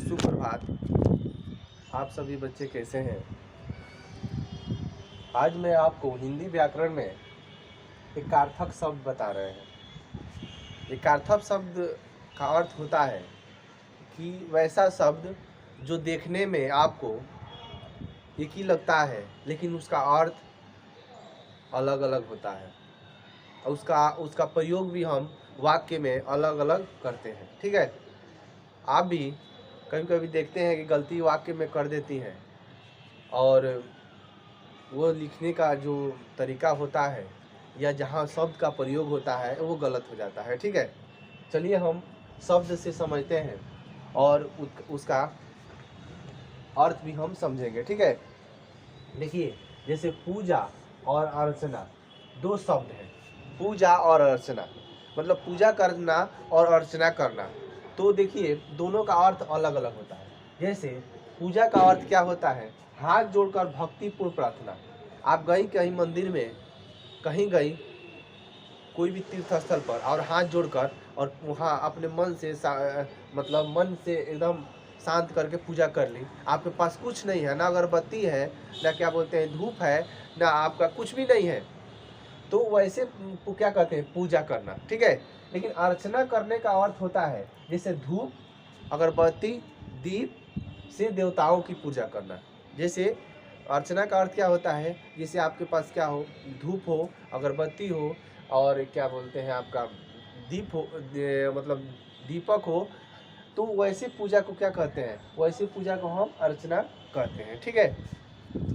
सुप्रभात। आप सभी बच्चे कैसे हैं? आज मैं आपको हिंदी व्याकरण में एक सार्थक शब्द बता रहे हैं। एक सार्थक शब्द का अर्थ होता है कि वैसा शब्द जो देखने में आपको एक ही लगता है लेकिन उसका अर्थ अलग अलग होता है और उसका प्रयोग भी हम वाक्य में अलग अलग करते हैं। ठीक है, आप भी कभी कभी देखते हैं कि गलती वाक्य में कर देती हैं और वो लिखने का जो तरीका होता है या जहाँ शब्द का प्रयोग होता है वो गलत हो जाता है। ठीक है, चलिए हम शब्द से समझते हैं और उसका अर्थ भी हम समझेंगे। ठीक है, देखिए जैसे पूजा और अर्चना दो शब्द हैं। पूजा और अर्चना मतलब पूजा करना और अर्चना करना, तो देखिए दोनों का अर्थ अलग अलग होता है। जैसे पूजा का अर्थ क्या होता है? हाथ जोड़कर भक्तिपूर्ण प्रार्थना। आप गई कहीं मंदिर में, कहीं गई कोई भी तीर्थ स्थल पर और हाथ जोड़कर और वहाँ अपने मन से मतलब मन से एकदम शांत करके पूजा कर ली। आपके पास कुछ नहीं है, ना अगरबत्ती है, ना क्या बोलते हैं धूप है, ना आपका कुछ भी नहीं है, तो वैसे को क्या कहते हैं? पूजा करना। ठीक है, लेकिन अर्चना करने का अर्थ होता है जैसे धूप, अगरबत्ती, दीप से देवताओं की पूजा करना। जैसे अर्चना का अर्थ क्या होता है? जैसे आपके पास क्या हो, धूप हो, अगरबत्ती हो और क्या बोलते हैं आपका दीप हो, मतलब दीपक हो, तो वैसे पूजा को क्या कहते हैं? वैसे पूजा को हम अर्चना कहते हैं। ठीक है,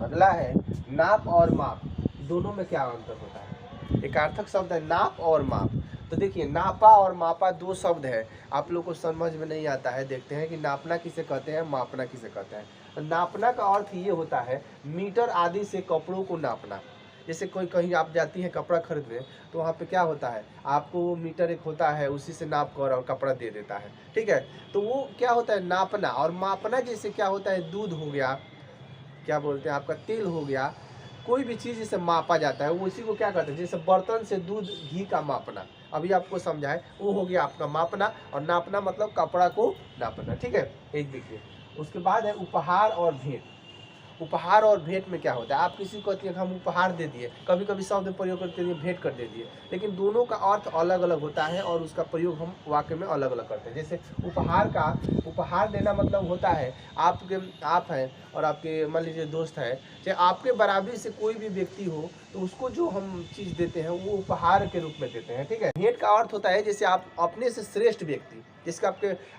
अगला है नाप और माप। दोनों में क्या अंतर होता है? एक अर्थक शब्द है नाप और माप। तो देखिए नापा और मापा दो शब्द है, आप लोग को समझ में नहीं आता है। देखते हैं कि नापना किसे कहते हैं, मापना किसे कहते हैं। तो नापना का अर्थ ये होता है मीटर आदि से कपड़ों को नापना। जैसे कोई कहीं आप जाती हैं कपड़ा खरीदने, तो वहाँ पे क्या होता है, आपको वो मीटर एक होता है, उसी से नाप कर और कपड़ा दे देता है। ठीक है, तो वो क्या होता है नापना। और मापना जैसे क्या होता है, दूध हो गया, क्या बोलते हैं आपका तेल हो गया, कोई भी चीज़ जिसे मापा जाता है वो इसी को क्या कहते हैं? जैसे बर्तन से दूध घी का मापना, अभी आपको समझाए, वो हो गया आपका मापना। और नापना मतलब कपड़ा को नापना। ठीक है, एक देखिए। उसके बाद है उपहार और भेंट। उपहार और भेंट में क्या होता है? आप किसी को कहते हैं हम उपहार दे दिए, कभी कभी शब्द प्रयोग करके भेंट कर दे दिए, लेकिन दोनों का अर्थ अलग अलग होता है और उसका प्रयोग हम वाक्य में अलग अलग करते हैं। जैसे उपहार देना मतलब होता है आप हैं और आपके मान लीजिए दोस्त है, चाहे आपके बराबरी से कोई भी व्यक्ति हो, तो उसको जो हम चीज़ देते हैं वो उपहार के रूप में देते हैं। ठीक है, भेंट का अर्थ होता है जैसे आप अपने से श्रेष्ठ व्यक्ति, जिसका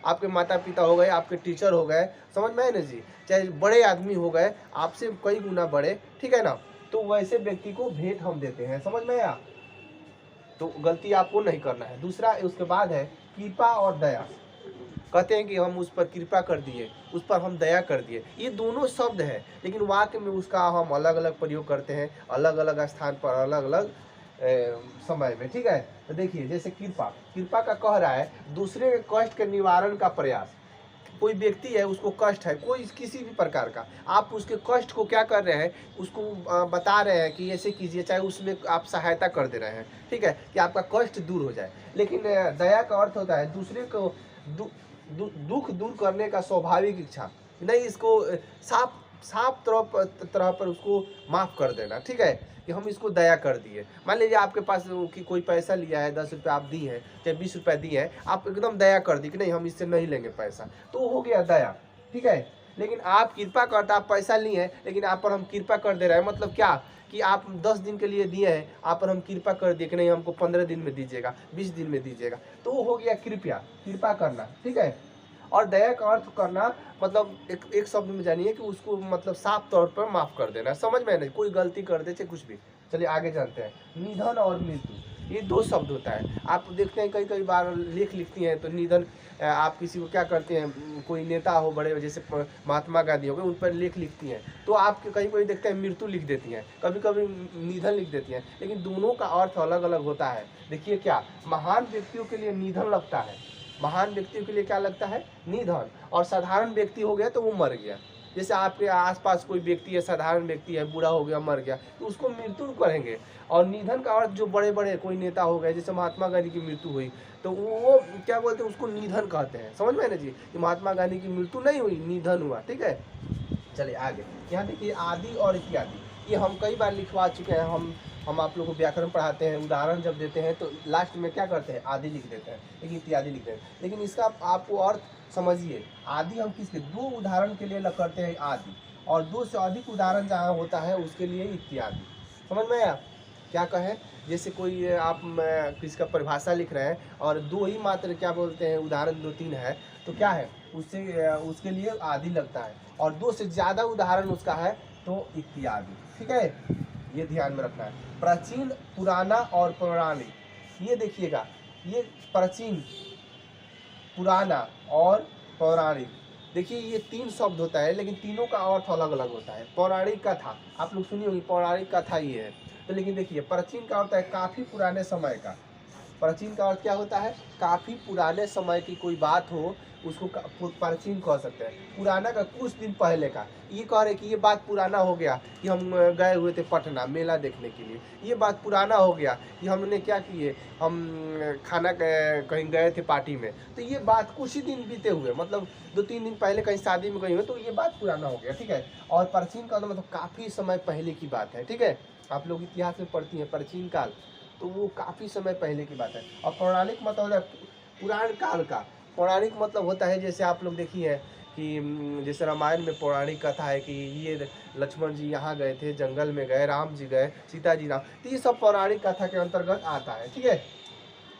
आपके माता पिता हो गए, आपके टीचर हो गए, समझ में है ना जी, चाहे बड़े आदमी हो गए आपसे कई गुना बड़े, ठीक है ना, तो वैसे व्यक्ति को भेंट हम देते हैं। समझ में आया? तो गलती आपको नहीं करना है। दूसरा उसके बाद है कृपा और दया। कहते हैं कि हम उस पर कृपा कर दिए, उस पर हम दया कर दिए। ये दोनों शब्द है, लेकिन वाक्य में उसका हम अलग अलग प्रयोग करते हैं, अलग अलग स्थान पर, अलग अलग समय में। ठीक है, तो देखिए जैसे कृपा का कह रहा है दूसरे के कष्ट के निवारण का प्रयास। कोई व्यक्ति है, उसको कष्ट है कोई किसी भी प्रकार का, आप उसके कष्ट को क्या कर रहे हैं, उसको बता रहे हैं कि ऐसे कीजिए, चाहे उसमें आप सहायता कर दे रहे हैं। ठीक है, कि आपका कष्ट दूर हो जाए। लेकिन दया का अर्थ होता है दूसरे को दुख दूर करने का स्वाभाविक इच्छा, नहीं इसको साफ साफ तरह पर उसको माफ कर देना। ठीक है, कि हम इसको दया कर दिए। मान लीजिए आपके पास कि कोई पैसा लिया है, 10 रुपये आप दी हैं, चाहे 20 रुपये दिए हैं, आप एकदम दया कर दी कि नहीं हम इससे नहीं लेंगे पैसा, तो हो गया दया। ठीक है, लेकिन आप कृपा करते, आप पैसा लिए हैं लेकिन आप पर हम कृपा कर दे रहे हैं, मतलब क्या कि आप 10 दिन के लिए दिए हैं, आप पर हम कृपा कर दिए कि नहीं हमको 15 दिन में दीजिएगा, 20 दिन में दीजिएगा, तो वो हो गया कृपा करना। ठीक है, और दया का अर्थ करना मतलब एक शब्द में जानिए कि उसको मतलब साफ तौर पर माफ कर देना। समझ में नहीं, कोई गलती कर दे चाहे कुछ भी। चलिए आगे जानते हैं, निधन और मृत्यु, ये दो शब्द होता है। आप देखते हैं कई कई बार लेख लिखती हैं तो निधन, आप किसी को क्या करते हैं, कोई नेता हो बड़े जैसे महात्मा गांधी हो गए, उन पर लेख लिखती हैं, तो आप कहीं कोई देखते हैं मृत्यु लिख देती हैं, कभी कभी निधन लिख देती हैं, लेकिन दोनों का अर्थ अलग अलग होता है। देखिए क्या, महान व्यक्तियों के लिए निधन लगता है, महान व्यक्तियों के लिए क्या लगता है? निधन। और साधारण व्यक्ति हो गया तो वो मर गया। जैसे आपके आसपास कोई व्यक्ति है, साधारण व्यक्ति है, बूढ़ा हो गया, मर गया, तो उसको मृत्यु कहेंगे। और निधन का अर्थ जो बड़े बड़े कोई नेता हो गए, जैसे महात्मा गांधी की मृत्यु हुई, तो वो क्या बोलते हैं, उसको निधन कहते हैं। समझ में है ना जी, कि महात्मा गांधी की मृत्यु नहीं हुई, निधन हुआ। ठीक है, चलिए आगे। यहाँ देखिए आदि और इत्यादि, ये हम कई बार लिखवा चुके हैं। हम आप लोग को व्याकरण पढ़ाते हैं, उदाहरण जब देते हैं तो लास्ट में क्या करते हैं, आदि लिख देते हैं, लेकिन इत्यादि लिखते हैं। लेकिन इसका आपको अर्थ समझिए, आदि हम किसके, दो उदाहरण के लिए करते हैं आदि, और दो से अधिक उदाहरण जहाँ होता है उसके लिए इत्यादि। समझ में आया क्या कहें, जैसे कोई आप किसी का परिभाषा लिख रहे हैं और दो ही मात्र क्या बोलते हैं उदाहरण, दो तीन है, तो क्या है उससे उसके लिए आदि लगता है, और दो से ज़्यादा उदाहरण उसका है तो इत्यादि। ठीक है, ये ध्यान में रखना है। प्राचीन, पुराना और पौराणिक, ये देखिएगा, ये प्राचीन, पुराना और पौराणिक, देखिए ये तीन शब्द होता है, लेकिन तीनों का अर्थ अलग अलग होता है। पौराणिक कथा आप लोग सुनी होगी, पौराणिक कथा ये है, तो लेकिन देखिए प्राचीन का अर्थ है काफ़ी पुराने समय का। प्राचीन का अर्थ क्या होता है, काफ़ी पुराने समय की कोई बात हो उसको प्राचीन कह सकते हैं। पुराना का कुछ दिन पहले का, ये कह रहे कि ये बात पुराना हो गया कि हम गए हुए थे पटना मेला देखने के लिए, ये बात पुराना हो गया कि हमने क्या किए, हम खाना कहीं गए थे पार्टी में, तो ये बात कुछ ही दिन बीते हुए, मतलब 2-3 दिन पहले कहीं शादी में गए हुए, तो ये बात पुराना हो गया। ठीक है, और प्राचीन काल मतलब काफ़ी समय पहले की बात है। ठीक है, आप लोग इतिहास में पढ़ती हैं प्राचीन काल, तो वो काफ़ी समय पहले की बात है। और पौराणिक मतलब है पुराण काल का। पौराणिक मतलब होता है, जैसे आप लोग देखिए कि जैसे रामायण में पौराणिक कथा है कि ये लक्ष्मण जी यहाँ गए थे, जंगल में गए, राम जी गए, सीता जी राम, तो ये सब पौराणिक कथा के अंतर्गत आता है। ठीक है,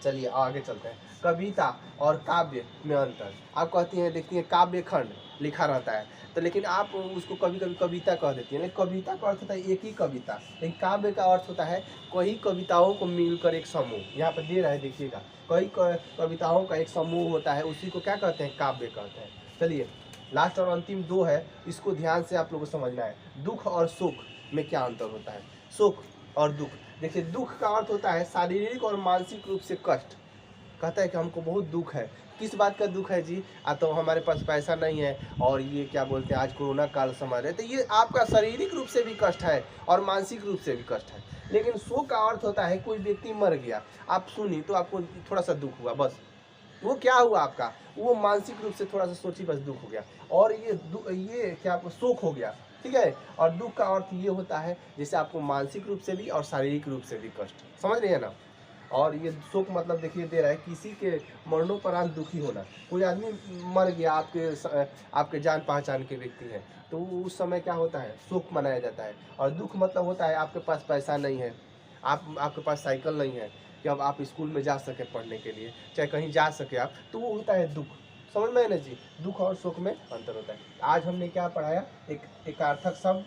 चलिए आगे चलते हैं। कविता और काव्य में अंतर, आप कहती हैं, देखती हैं काव्य खंड लिखा रहता है, तो लेकिन आप उसको कभी कभी कविता कह देती हैं, लेकिन कविता का अर्थ होता है एक ही कविता, लेकिन काव्य का अर्थ होता है कई कविताओं को मिलकर एक समूह। यहाँ पर दे रहा है देखिएगा, कई कविताओं का एक समूह होता है, उसी को क्या कहते हैं, काव्य कहते हैं। चलिए लास्ट और अंतिम दो है, इसको ध्यान से आप लोगों को समझना है। दुख और सुख में क्या अंतर होता है, सुख और दुख। देखिए दुख का अर्थ होता है शारीरिक और मानसिक रूप से कष्ट, कहता है कि हमको बहुत दुख है। किस बात का दुख है जी, तो हमारे पास पैसा नहीं है, और ये क्या बोलते हैं आज कोरोना काल समय रहे, तो ये आपका शारीरिक रूप से भी कष्ट है और मानसिक रूप से भी कष्ट है। लेकिन शोक का अर्थ होता है कोई व्यक्ति मर गया, आप सुनी तो आपको थोड़ा सा दुख हुआ, बस वो क्या हुआ आपका, वो मानसिक रूप से थोड़ा सा सोची, बस दुख हो गया, और ये क्या आपको शोक हो गया। ठीक है, और दुख का अर्थ ये होता है जैसे आपको मानसिक रूप से भी और शारीरिक रूप से भी कष्ट, समझ रहे हैं ना। और ये शोक मतलब देखिए दे रहा है किसी के मरणोपरांत दुखी होना, कोई आदमी मर गया, आपके जान पहचान के व्यक्ति हैं, तो उस समय क्या होता है, शोक मनाया जाता है। और दुख मतलब होता है आपके पास पैसा नहीं है, आपके पास साइकिल नहीं है कि अब आप स्कूल में जा सके पढ़ने के लिए, चाहे कहीं जा सके आप, तो वो होता है दुख। समझ में है ना जी, दुख और शोक में अंतर होता है। आज हमने क्या पढ़ाया, एक एकार्थक शब्द